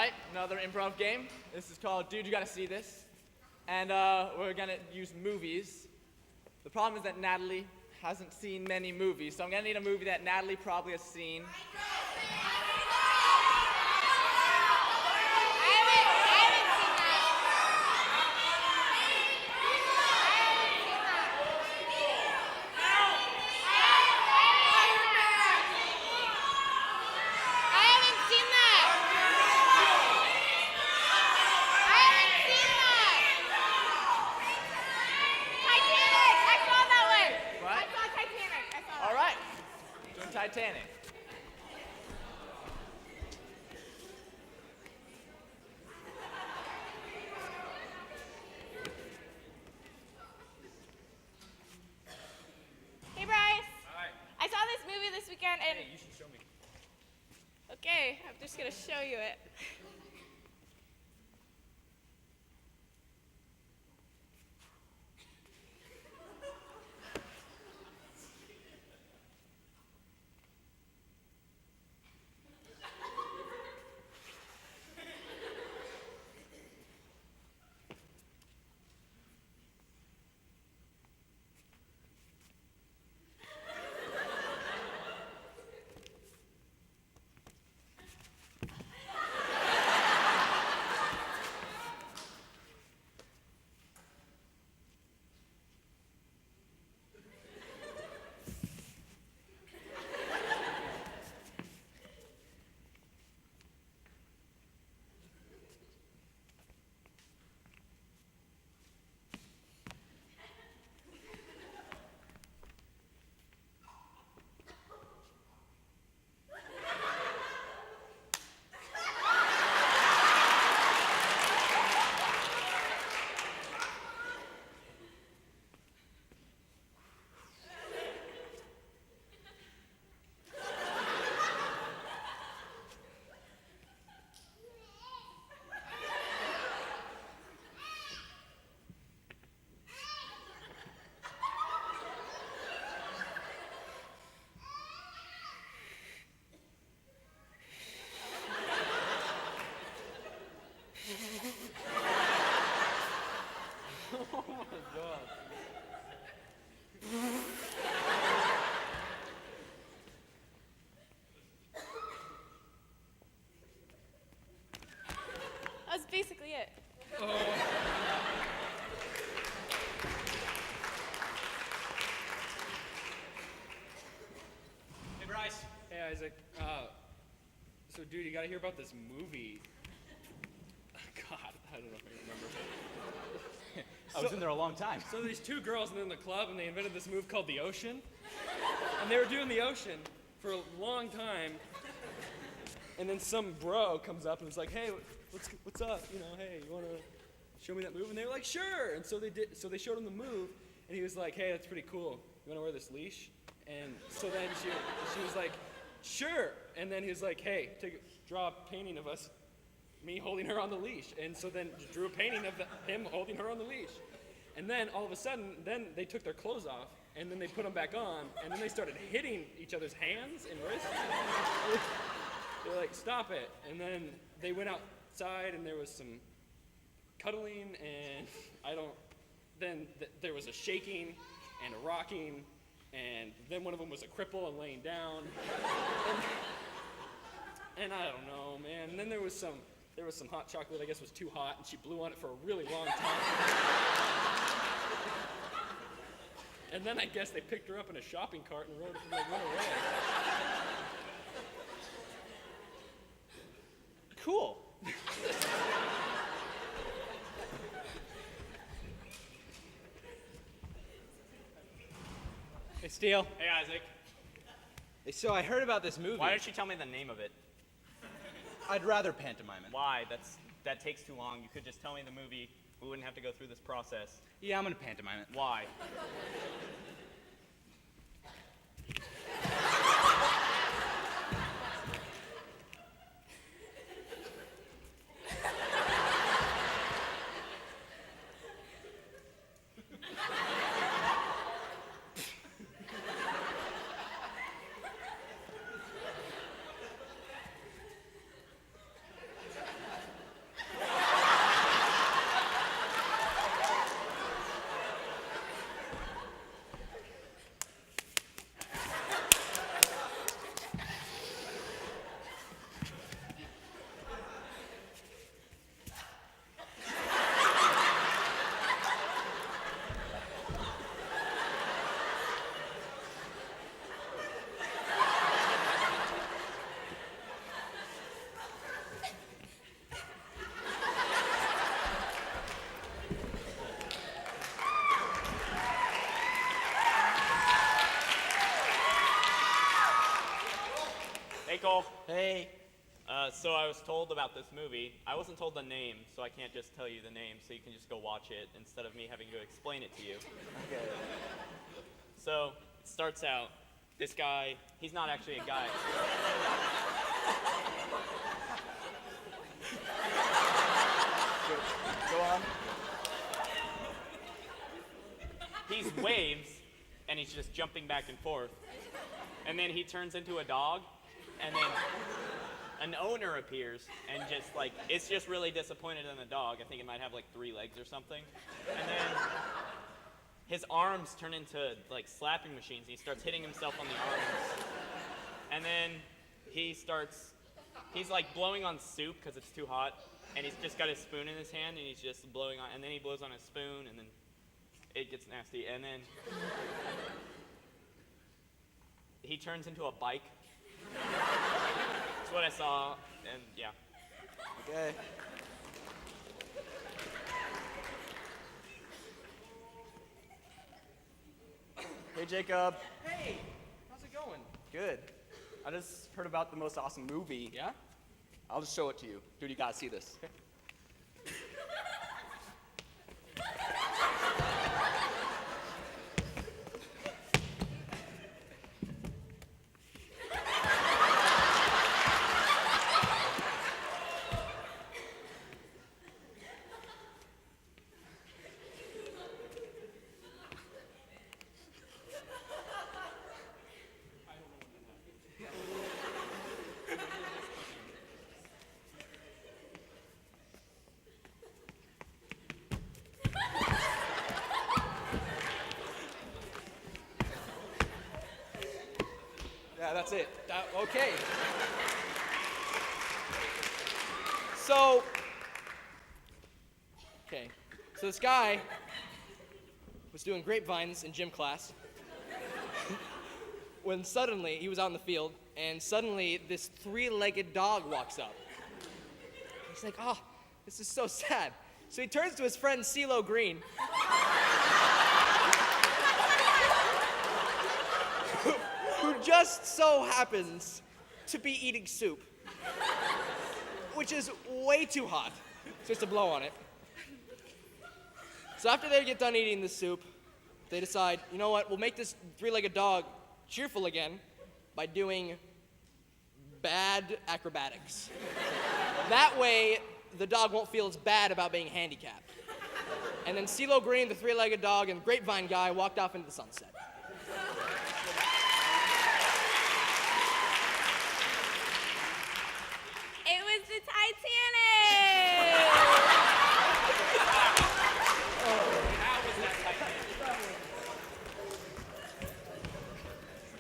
right, another improv game. This is called Dude, You Gotta See This. And we're gonna use movies. The problem is that Natalie hasn't seen many movies, so I'm gonna need a movie that Natalie probably has seen. Titanic. Hey, Bryce. Hi. I saw this movie this weekend and... Hey, you should show me. Okay, I'm just gonna show you it. Oh my god. That's basically it. Hey, Bryce. Hey, Isaac. So, dude, you gotta hear about this movie. God, I don't know if I remember. I was in there a long time. So these two girls in the club, and they invented this move called the ocean. And they were doing the ocean for a long time. And then some bro comes up and was like, "Hey, what's up? You know, hey, you wanna show me that move?" And they were like, "Sure." And so they did. So they showed him the move, and he was like, "Hey, that's pretty cool. You wanna wear this leash?" And so then she was like, "Sure." And then he was like, "Hey, draw a painting of us, me holding her on the leash." And so then drew a painting of him holding her on the leash. And then all of a sudden, then they took their clothes off, and then they put them back on, and then they started hitting each other's hands and wrists. They're like, "Stop it." And then they went outside, and there was some cuddling, and there was a shaking and a rocking, and then one of them was a cripple and laying down. And I don't know, man. And then there was some hot chocolate, I guess was too hot, and she blew on it for a really long time. And then I guess they picked her up in a shopping cart and went away. Cool. Hey, Steele. Hey, Isaac. Hey, so I heard about this movie. Why don't you tell me the name of it? I'd rather pantomime it. Why? That takes too long. You could just tell me the movie. We wouldn't have to go through this process. Yeah, I'm gonna pantomime it. Why? So I was told about this movie. I wasn't told the name, so I can't just tell you the name, so you can just go watch it instead of me having to explain it to you. Okay. So it starts out, this guy, he's not actually a guy. Go on. He's waves, and he's just jumping back and forth. And then he turns into a dog, and then an owner appears, and just like, it's just really disappointed in the dog. I think it might have like 3 legs or something. And then his arms turn into like slapping machines. He starts hitting himself on the arms. And then he's like blowing on soup because it's too hot. And he's just got his spoon in his hand, and he's just blowing on, and then he blows on his spoon, and then it gets nasty. And then he turns into a bike. That's what I saw, and yeah. Okay. Hey, Jacob. Hey, how's it going? Good. I just heard about the most awesome movie. Yeah? I'll just show it to you. Dude, you gotta see this. Okay. Yeah, that's it. Okay. So this guy was doing grapevines in gym class when suddenly he was out in the field, and suddenly this 3-legged dog walks up. He's like, oh, this is so sad. So he turns to his friend CeeLo Green, who just so happens to be eating soup, which is way too hot just to blow on it. So after they get done eating the soup, they decide, you know what, we'll make this 3-legged dog cheerful again by doing bad acrobatics. That way, the dog won't feel as bad about being handicapped. And then CeeLo Green, the 3-legged dog, and the grapevine guy walked off into the sunset.